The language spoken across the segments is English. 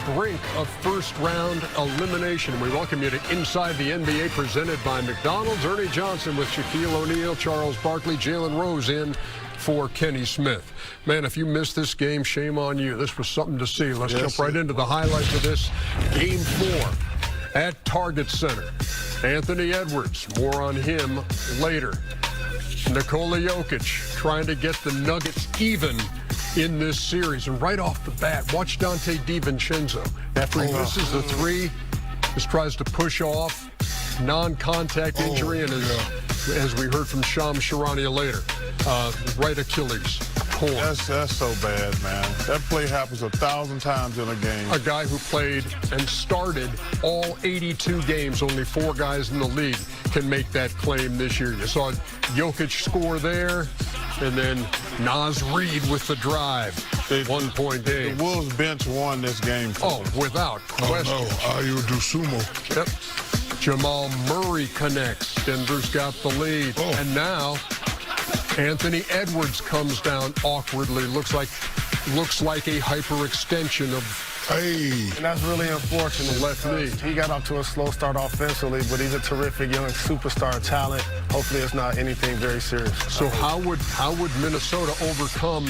brink of first-round elimination. We welcome you to Inside the NBA, presented by McDonald's. Ernie Johnson with Shaquille O'Neal, Charles Barkley, Jalen Rose in for Kenny Smith. Man, if you missed this game, shame on you. This was something to see. Let's jump right into the highlights of this Game 4 at Target Center. Anthony Edwards, more on him later. Nikola Jokic trying to get the Nuggets even in this series. And right off the bat, watch Dante DiVincenzo. After he misses the three, just tries to push off. Non-contact injury, and as we heard from Shams Charania later, right Achilles torn. That's so bad, man. That play happens 1,000 times in a game. A guy who played and started all 82 games, only 4 guys in the league can make that claim this year. You saw Jokic score there, and then Naz Reid with the drive. 1-point game. The Wolves bench won this game. Without question. Ayo Dosunmu. Yep. Jamal Murray connects. Denver's got the lead. And now Anthony Edwards comes down awkwardly. Looks like a hyperextension of And that's really unfortunate. left knee. He got off to a slow start offensively, but he's a terrific young superstar talent. Hopefully it's not anything very serious. So how would Minnesota overcome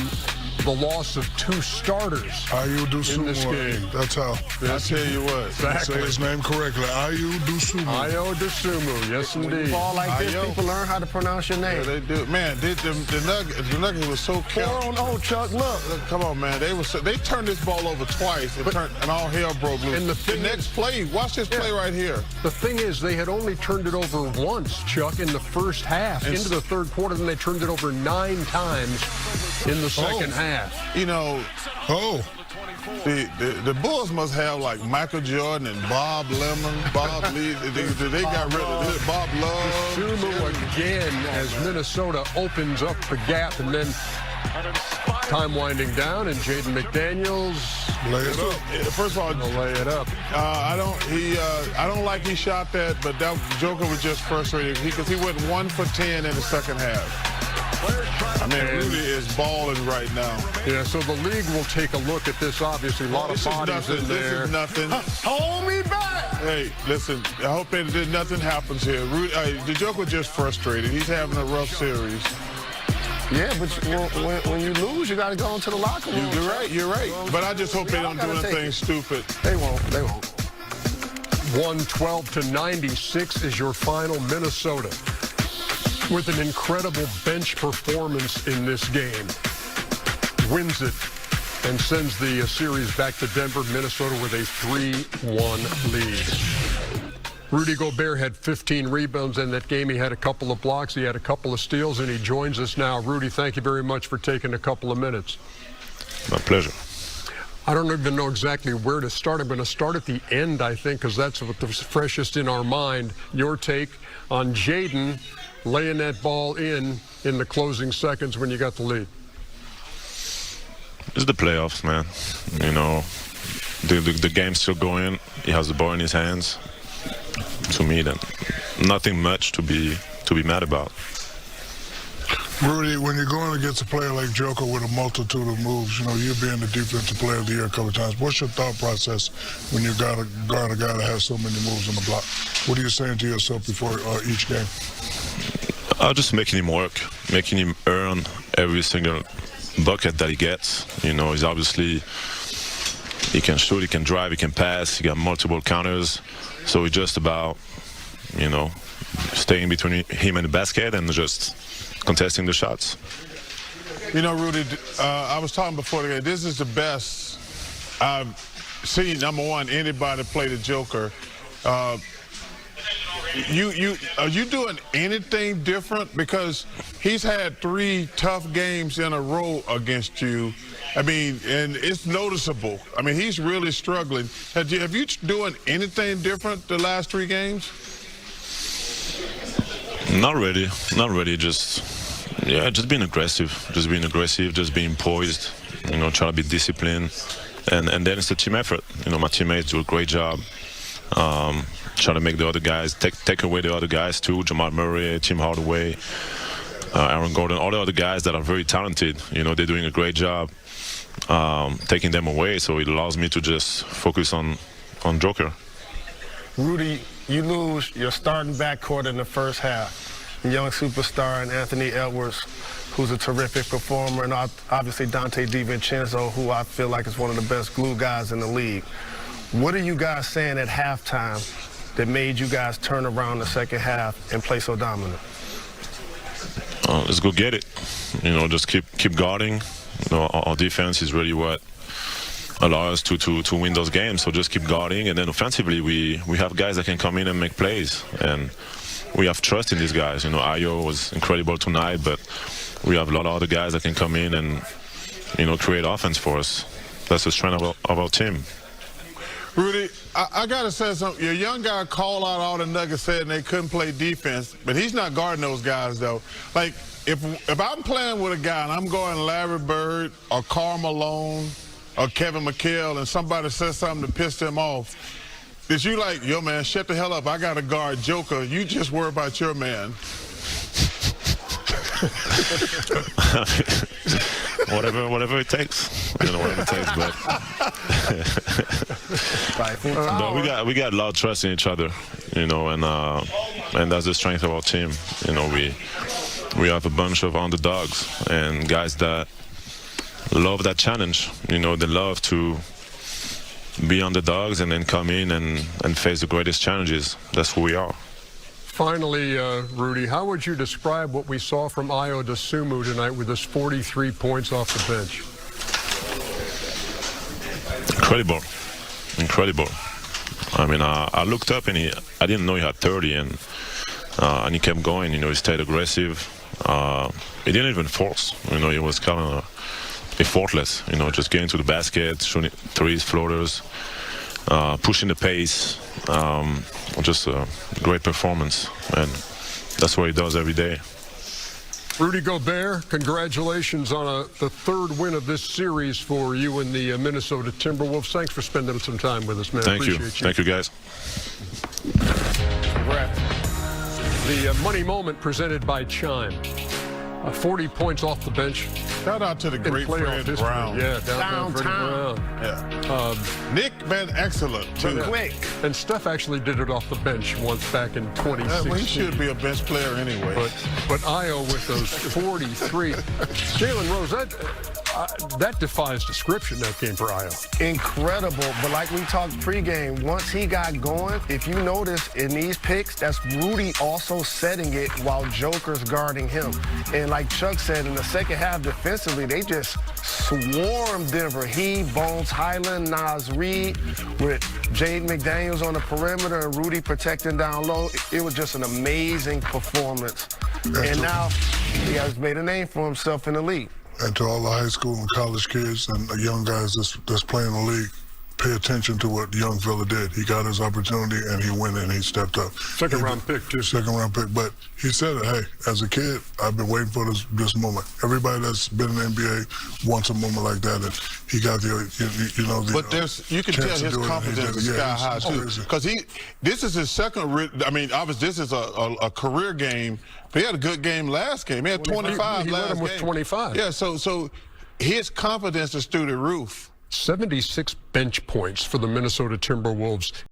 the loss of 2 starters Ayo in this Dosunmu. game? That's how. I tell you what. Exactly. Say his name correctly. Ayo Dosunmu. Ayo Dosunmu, yes indeed. Ball like this, people learn how to pronounce your name. Yeah, they do. Man, the Nuggets was so careful. 4-0, Chuck, look. Come on, man. They turned this ball over twice, and all hell broke loose. And the next play, watch this play right here. The thing is, they had only turned it over once, Chuck, in the first half. Into the third quarter, then they turned it over 9 times in the second half. You know, the Bulls must have like Michael Jordan and Bob Lemon, Bob Lee. They got rid of this. Bob Love. Dosunmu again as Minnesota opens up the gap, and then time winding down, and Jaden McDaniels Lay it up. First of all, lay it up. I don't like he shot that, but that Joker was just frustrated because he went 1 for 10 in the second half. I mean, Rudy is balling right now. Yeah, so the league will take a look at this. Obviously, a lot of bodies in there. This is nothing. Hold me back. Hey, listen, I hope that nothing happens here. The Joker just frustrated. He's having a rough series. Yeah, but when you lose, you got to go into the locker room. You're right. But I just hope they don't do anything stupid. They won't. 112-96 is your final. Minnesota with an incredible bench performance in this game wins it and sends the series back to Denver. Minnesota with a 3-1 lead. Rudy Gobert had 15 rebounds in that game. He had a couple of blocks. He had a couple of steals, and he joins us now. Rudy, thank you very much for taking a couple of minutes. My pleasure. I don't even know exactly where to start. I'm going to start at the end, I think, because that's what's freshest in our mind. Your take on Jaden laying that ball in the closing seconds when you got the lead. It's the playoffs, man. You know, the game's still going. He has the ball in his hands. To me, then nothing much to be mad about. Rudy, when you're going against a player like Joker with a multitude of moves, you know, you being the defensive player of the year a couple of times, what's your thought process when you got to guard a guy that has so many moves on the block? What are you saying to yourself before each game? I'm just making him work, making him earn every single bucket that he gets. You know, he's obviously, he can shoot, he can drive, he can pass, he got multiple counters. So it's just about, you know, staying between him and the basket and just contesting the shots. You know, Rudy, I was talking before the game. This is the best I've seen, number one, anybody play the Joker. Are you doing anything different? Because he's had 3 tough games in a row against you. I mean, and it's noticeable. I mean, he's really struggling. Have you doing anything different the last 3 games? Not really. Just being aggressive. Just being poised. You know, trying to be disciplined. And then it's a team effort. You know, my teammates do a great job. Trying to make the other guys, take away the other guys too. Jamal Murray, Tim Hardaway, Aaron Gordon, all the other guys that are very talented. You know, they're doing a great job. taking them away. So it allows me to just focus on Joker. Rudy, you lose your starting backcourt in the first half. Young superstar and Anthony Edwards, who's a terrific performer, and obviously Dante DiVincenzo, who I feel like is one of the best glue guys in the league. What are you guys saying at halftime that made you guys turn around the second half and play so dominant? Let's go get it. Just keep guarding. Our defense is really what allows us to win those games. So just keep guarding, and then offensively we have guys that can come in and make plays, and we have trust in these guys. Ayo was incredible tonight, but we have a lot of other guys that can come in and create offense for us. That's the strength of our team. Rudy, I got to say something. Your young guy called out all the Nuggets saying they couldn't play defense, but he's not guarding those guys, though. Like, if I'm playing with a guy and I'm going Larry Bird or Karl Malone or Kevin McHale and somebody says something to piss them off, is you like, yo, man, shut the hell up. I got to guard Joker. You just worry about your man. whatever it takes. Whatever it takes, but we got a lot of trust in each other, and that's the strength of our team. We have a bunch of underdogs and guys that love that challenge. They love to be underdogs and then come in and face the greatest challenges. That's who we are. Finally, Rudy, how would you describe what we saw from Ayo Dosunmu tonight with his 43 points off the bench? Incredible. I mean, I looked up and I didn't know he had 30, and he kept going. He stayed aggressive. He didn't even force. He was kind of effortless. Just getting to the basket, shooting threes, floaters, pushing the pace. Just a great performance, and that's what he does every day. Rudy Gobert, congratulations on the third win of this series for you and the Minnesota Timberwolves. Thanks for spending some time with us, man. Thank you. Thank you, guys. Congrats. The Money Moment presented by Chime. 40 points off the bench. Shout out to the great Fred Brown. Yeah, downtown. Yeah. Nick been excellent, too. Quick. And Steph actually did it off the bench once back in 2016. Well, he should be a bench player anyway. But Ayo with those 43. Jalen Rose, that defies description, that game for Ayo. Incredible, but like we talked pregame, once he got going, if you notice in these picks, that's Rudy also setting it while Joker's guarding him. And like Chuck said, in the second half defensively, they just swarmed Denver. He, Bones Highland, Nas Reed, with Jaden McDaniels on the perimeter and Rudy protecting down low. It was just an amazing performance. And now he has made a name for himself in the league. And to all the high school and college kids and the young guys that's playing the league, pay attention to what young fella did. He got his opportunity and he went and he stepped up. Second round pick, too. Second round pick. But he said it, hey, as a kid, I've been waiting for this moment. Everybody that's been in the NBA wants a moment like that. And he got But you can tell his confidence is sky high, too. Because this is his second, obviously this is a career game. But he had a good game last game. He had 25 he last led him with game. 25. Yeah, so his confidence is through the roof. 76 bench points for the Minnesota Timberwolves.